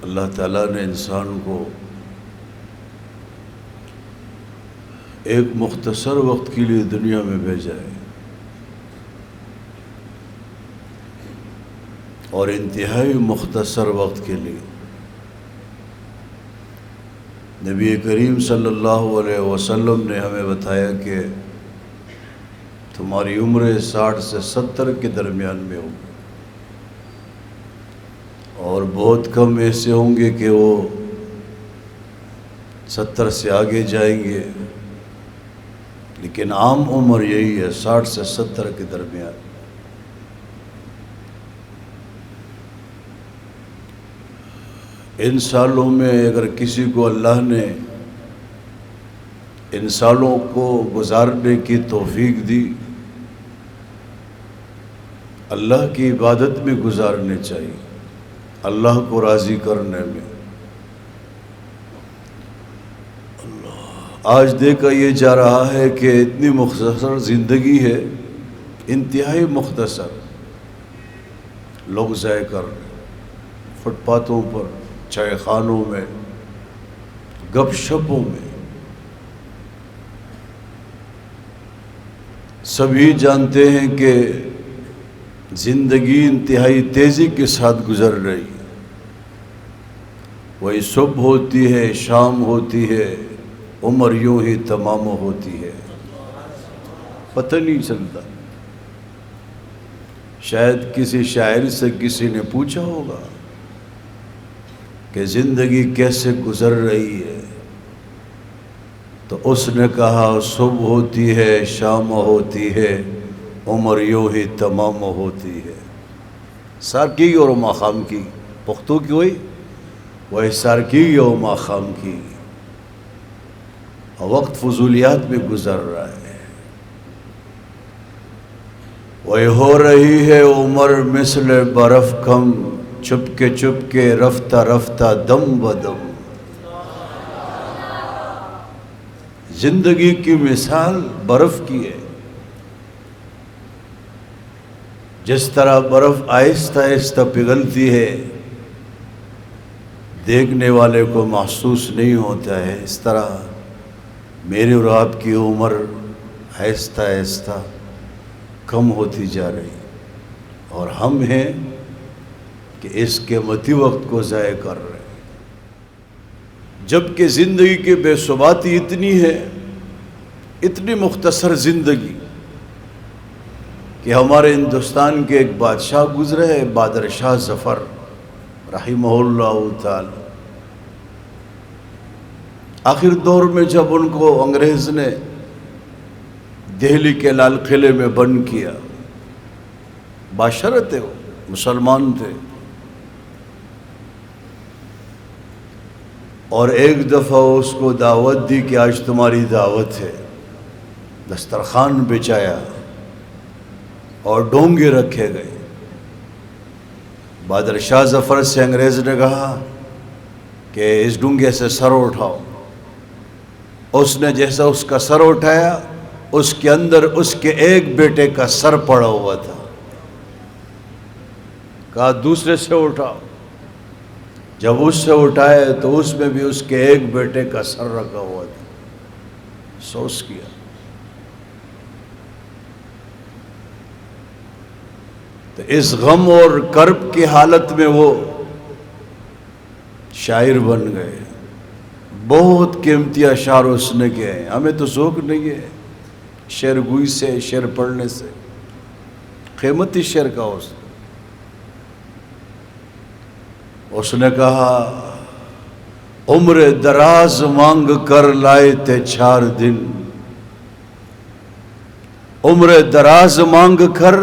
اللہ تعالیٰ نے انسان کو ایک مختصر وقت کے لیے دنیا میں بھیجا ہے اور انتہائی مختصر وقت کے لیے نبی کریم صلی اللہ علیہ وسلم نے ہمیں بتایا کہ تمہاری عمر 60 سے 70 کے درمیان میں ہوگی، اور بہت کم ایسے ہوں گے کہ وہ 70 سے آگے جائیں گے، لیکن عام عمر یہی ہے 60 سے 70 کے درمیان۔ ان سالوں میں اگر کسی کو اللہ نے ان سالوں کو گزارنے کی توفیق دی، اللہ کی عبادت میں گزارنے چاہیے، اللہ کو راضی کرنے میں۔ آج دیکھا یہ جا رہا ہے کہ اتنی مختصر زندگی ہے، انتہائی مختصر، لوگ ضائع کر رہے ہیں، فٹ پاتھوں پر، چائے خانوں میں، گپ شپوں میں۔ سبھی جانتے ہیں کہ زندگی انتہائی تیزی کے ساتھ گزر رہی ہے، وہی صبح ہوتی ہے، شام ہوتی ہے، عمر یوں ہی تمام ہوتی ہے، پتہ نہیں چلتا۔ شاید کسی شاعر سے کسی نے پوچھا ہوگا کہ زندگی کیسے گزر رہی ہے، تو اس نے کہا صبح ہوتی ہے، شام ہوتی ہے، عمر یوں ہی تمام ہوتی ہے۔ سارکی اور ماخام کی پختو کی ہوئی وہ سارکی اور ماخام کی، وقت فضولیات میں گزر رہا ہے۔ وہ ہو رہی ہے عمر مثل برف کم، چپ کے رفتہ رفتہ دم بدم۔ زندگی کی مثال برف کی ہے، جس طرح برف آہستہ آہستہ پگھلتی ہے، دیکھنے والے کو محسوس نہیں ہوتا ہے، اس طرح میری اور آپ کی عمر آہستہ آہستہ کم ہوتی جا رہی، اور ہم ہیں کہ اس قیمتی وقت کو ضائع کر رہے ہیں۔ جبکہ زندگی کی بے ثباتی اتنی ہے، اتنی مختصر زندگی، کہ ہمارے ہندوستان کے ایک بادشاہ گزرے ہیں، بہادر شاہ ظفر رحمہ اللہ تعالی۔ آخر دور میں جب ان کو انگریز نے دہلی کے لال قلعے میں بند کیا، بادشاہ تھے، وہ مسلمان تھے، اور ایک دفعہ اس کو دعوت دی کہ آج تمہاری دعوت ہے، دسترخوان بچھایا اور ڈونگے رکھے گئے۔ بہادر شاہ ظفر سے انگریز نے کہا کہ اس ڈونگے سے سر اٹھاؤ۔ اس نے جیسا اس کا سر اٹھایا، اس کے اندر اس کے ایک بیٹے کا سر پڑا ہوا تھا۔ کہا دوسرے سے اٹھاؤ۔ جب اس سے اٹھائے تو اس میں بھی اس کے ایک بیٹے کا سر رکھا ہوا تھا۔ افسوس کیا۔ تو اس غم اور کرب کی حالت میں وہ شاعر بن گئے۔ بہت قیمتی اشعار اس نے کیے ہیں، ہمیں تو ذوق نہیں ہے شعر گوئی سے، شعر پڑھنے سے، قیمتی شعر کا اس نے کہا عمر دراز مانگ کر لائے تھے 4 دن، عمر دراز مانگ کر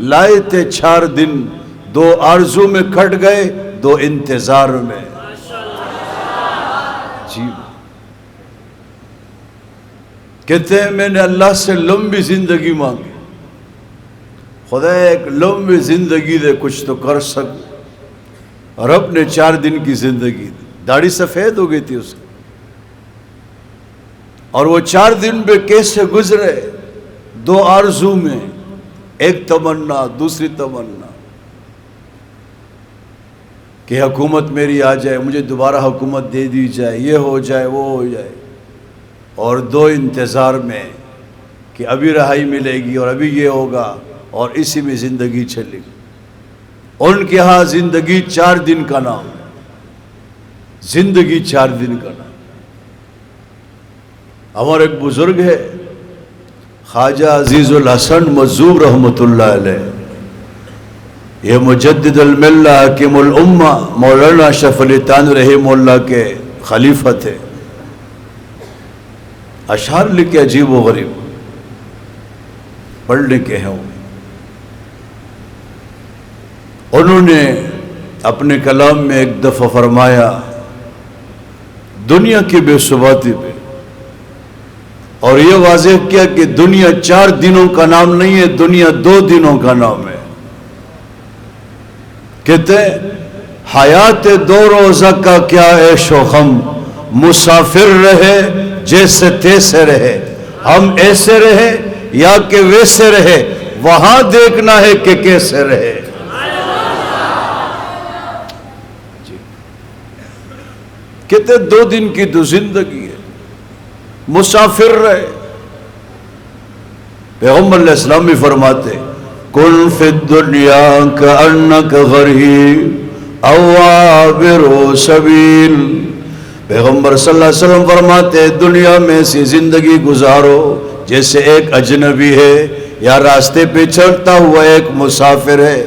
لائے تھے 4 دن، 2 آرزو میں کٹ گئے 2 انتظار میں۔ جی کہتے ہیں میں نے اللہ سے لمبی زندگی مانگی، خدا ایک لمبی زندگی دے کچھ تو کر سکوں، اور رب نے 4 دن کی زندگی دی۔ داڑھی سفید ہو گئی تھی اس کی، اور وہ 4 دن میں کیسے گزرے، 2 آرزو میں، ایک تمنا دوسری تمنا۔ کہ حکومت میری آ جائے، مجھے دوبارہ حکومت دے دی جائے، یہ ہو جائے وہ ہو جائے، اور دو انتظار میں کہ ابھی رہائی ملے گی اور ابھی یہ ہوگا، اور اسی میں زندگی چلے گی۔ ان کے ہاں زندگی 4 دن کا نام، زندگی 4 دن کا نام۔ ہمارے ایک بزرگ ہے خواجہ عزیز الحسن مذہوب رحمۃ اللہ علیہ، یہ مجدد الملہ حاکم الامہ مولانا اشرف علی تھانوی رحمہ اللہ کے خلیفہ تھے۔ اشعار لکھے عجیب و غریب، پڑھنے کے ہیں۔ انہوں نے اپنے کلام میں ایک دفعہ فرمایا دنیا کی بے ثباتی پہ، اور یہ واضح کیا کہ دنیا 4 دنوں کا نام نہیں ہے، دنیا 2 دنوں کا نام ہے۔ کہتے ہیں حیات 2 روزہ کا کیا عیش و غم، مسافر رہے جیسے تیسے رہے، ہم ایسے رہے یا کہ ویسے رہے، وہاں دیکھنا ہے کہ کیسے رہے۔ کہتے 2 دن کی تو زندگی ہے، مسافر رہے۔ پیغمبر علیہ السلام بھی فرماتے کن فی الدنیا کأنک غریب او عابر سبیل۔ پیغمبر صلی اللہ علیہ وسلم فرماتے دنیا میں سے زندگی گزارو جیسے ایک اجنبی ہے یا راستے پہ چلتا ہوا ایک مسافر ہے۔